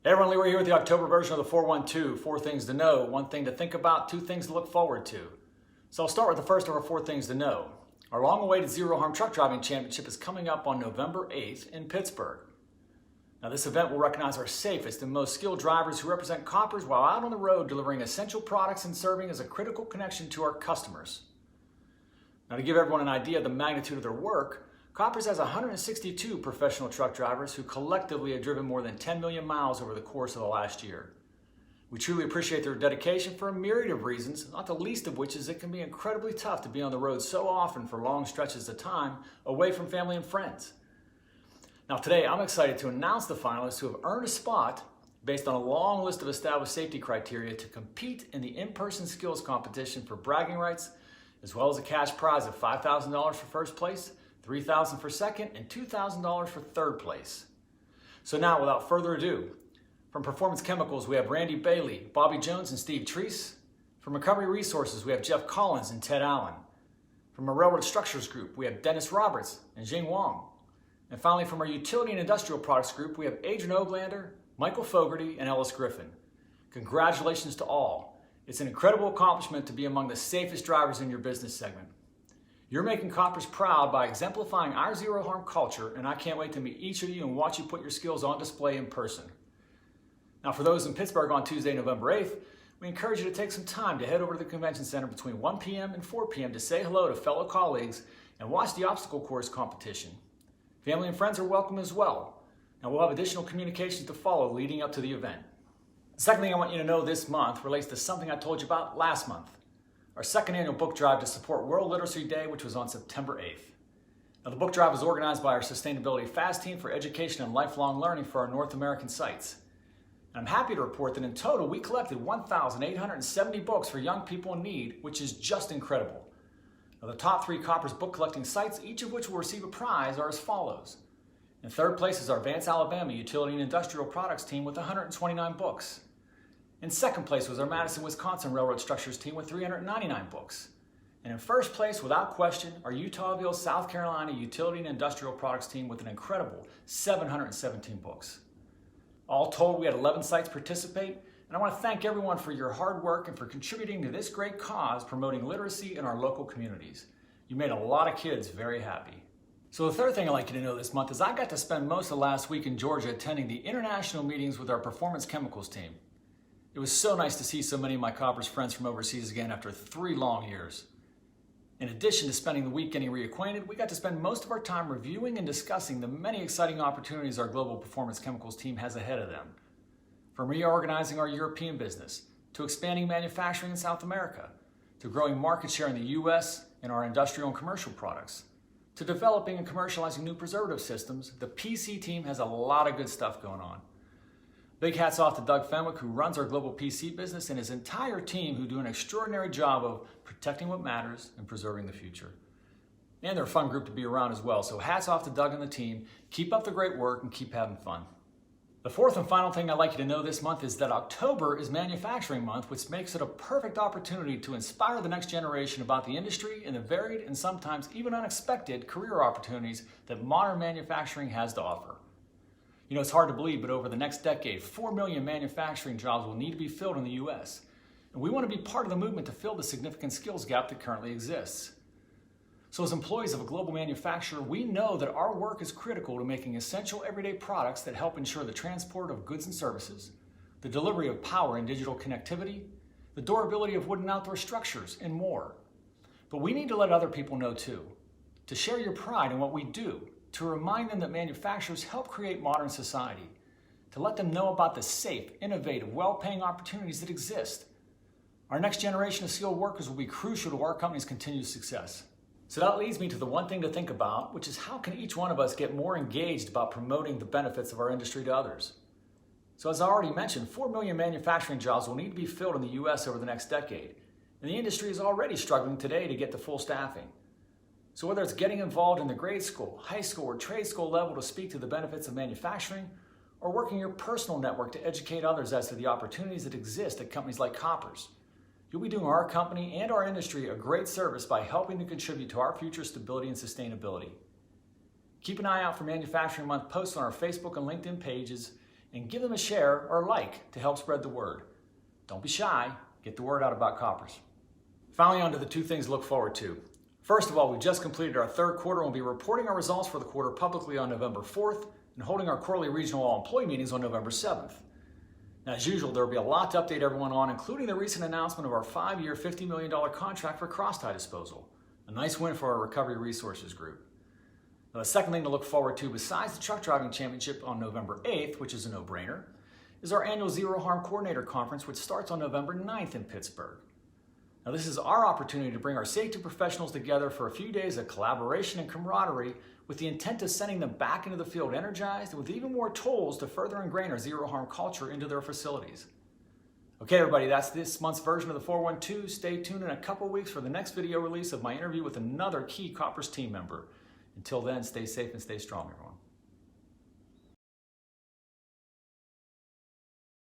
Hey everyone, Leroy here with the October version of the 412. 4 things to know, 1 thing to think about, 2 things to look forward to. So I'll start with the first of our 4 things to know. Our long-awaited Zero Harm Truck Driving Championship is coming up on November 8th in Pittsburgh. Now this event will recognize our safest and most skilled drivers who represent Koppers while out on the road delivering essential products and serving as a critical connection to our customers. Now to give everyone an idea of the magnitude of their work, Koppers has 162 professional truck drivers who collectively have driven more than 10 million miles over the course of the last year. We truly appreciate their dedication for a myriad of reasons, not the least of which is it can be incredibly tough to be on the road so often for long stretches of time away from family and friends. Now today I'm excited to announce the finalists who have earned a spot based on a long list of established safety criteria to compete in the in-person skills competition for bragging rights, as well as a cash prize of $5,000 for first place, $3,000 for second, and $2,000 for third place. So now, without further ado, from Performance Chemicals, we have Randy Bailey, Bobby Jones, and Steve Treese. From Recovery Resources, we have Jeff Collins and Ted Allen. From our Railroad Structures Group, we have Dennis Roberts and Jing Wong. And finally, from our Utility and Industrial Products Group, we have Adrian Oglander, Michael Fogarty, and Ellis Griffin. Congratulations to all. It's an incredible accomplishment to be among the safest drivers in your business segment. You're making Koppers proud by exemplifying our zero harm culture, and I can't wait to meet each of you and watch you put your skills on display in person. Now for those in Pittsburgh on Tuesday, November 8th, we encourage you to take some time to head over to the convention center between 1 p.m. and 4 p.m. to say hello to fellow colleagues and watch the obstacle course competition. Family and friends are welcome as well, and we'll have additional communications to follow leading up to the event. The second thing I want you to know this month relates to something I told you about last month. Our second annual book drive to support World Literacy Day, which was on September 8th. Now, the book drive is organized by our Sustainability Fast Team for education and lifelong learning for our North American sites. And I'm happy to report that in total, we collected 1,870 books for young people in need, which is just incredible. Now, the top 3 Koppers book collecting sites, each of which will receive a prize, are as follows. In third place is our Vance, Alabama Utility and Industrial Products team with 129 books. In second place was our Madison, Wisconsin Railroad Structures team with 399 books. And in first place, without question, our Utahville, South Carolina Utility and Industrial Products team with an incredible 717 books. All told, we had 11 sites participate, and I want to thank everyone for your hard work and for contributing to this great cause promoting literacy in our local communities. You made a lot of kids very happy. So the third thing I'd like you to know this month is I got to spend most of last week in Georgia attending the international meetings with our Performance Chemicals team. It was so nice to see so many of my Koppers friends from overseas again after 3 long years. In addition to spending the week getting reacquainted, we got to spend most of our time reviewing and discussing the many exciting opportunities our Global Performance Chemicals team has ahead of them. From reorganizing our European business, to expanding manufacturing in South America, to growing market share in the U.S. in our industrial and commercial products, to developing and commercializing new preservative systems, the PC team has a lot of good stuff going on. Big hats off to Doug Fenwick, who runs our global PC business, and his entire team who do an extraordinary job of protecting what matters and preserving the future. And they're a fun group to be around as well, so hats off to Doug and the team. Keep up the great work and keep having fun. The fourth and final thing I'd like you to know this month is that October is Manufacturing Month, which makes it a perfect opportunity to inspire the next generation about the industry and the varied and sometimes even unexpected career opportunities that modern manufacturing has to offer. You know, it's hard to believe, but over the next decade, 4 million manufacturing jobs will need to be filled in the U.S. And we want to be part of the movement to fill the significant skills gap that currently exists. So as employees of a global manufacturer, we know that our work is critical to making essential everyday products that help ensure the transport of goods and services, the delivery of power and digital connectivity, the durability of wooden outdoor structures, and more. But we need to let other people know too, to share your pride in what we do, to remind them that manufacturers help create modern society, to let them know about the safe, innovative, well-paying opportunities that exist. Our next generation of skilled workers will be crucial to our company's continued success. So that leads me to the one thing to think about, which is how can each one of us get more engaged about promoting the benefits of our industry to others? So as I already mentioned, 4 million manufacturing jobs will need to be filled in the U.S. over the next decade, and the industry is already struggling today to get to full staffing. So whether it's getting involved in the grade school, high school, or trade school level to speak to the benefits of manufacturing, or working your personal network to educate others as to the opportunities that exist at companies like Koppers, you'll be doing our company and our industry a great service by helping to contribute to our future stability and sustainability. Keep an eye out for Manufacturing Month posts on our Facebook and LinkedIn pages, and give them a share or a like to help spread the word. Don't be shy. Get the word out about Koppers. Finally, on to the 2 things to look forward to. First of all, we just completed our 3rd quarter and we'll be reporting our results for the quarter publicly on November 4th and holding our quarterly regional all-employee meetings on November 7th. Now, as usual, there will be a lot to update everyone on, including the recent announcement of our 5-year, $50 million contract for crosstie disposal. A nice win for our Recovery Resources group. Now, the second thing to look forward to, besides the Truck Driving Championship on November 8th, which is a no-brainer, is our annual Zero Harm Coordinator Conference, which starts on November 9th in Pittsburgh. Now, this is our opportunity to bring our safety professionals together for a few days of collaboration and camaraderie with the intent of sending them back into the field energized and with even more tools to further ingrain our zero harm culture into their facilities. Okay, everybody, that's this month's version of the 412. Stay tuned in a couple weeks for the next video release of my interview with another key Koppers team member. Until then, stay safe and stay strong, everyone.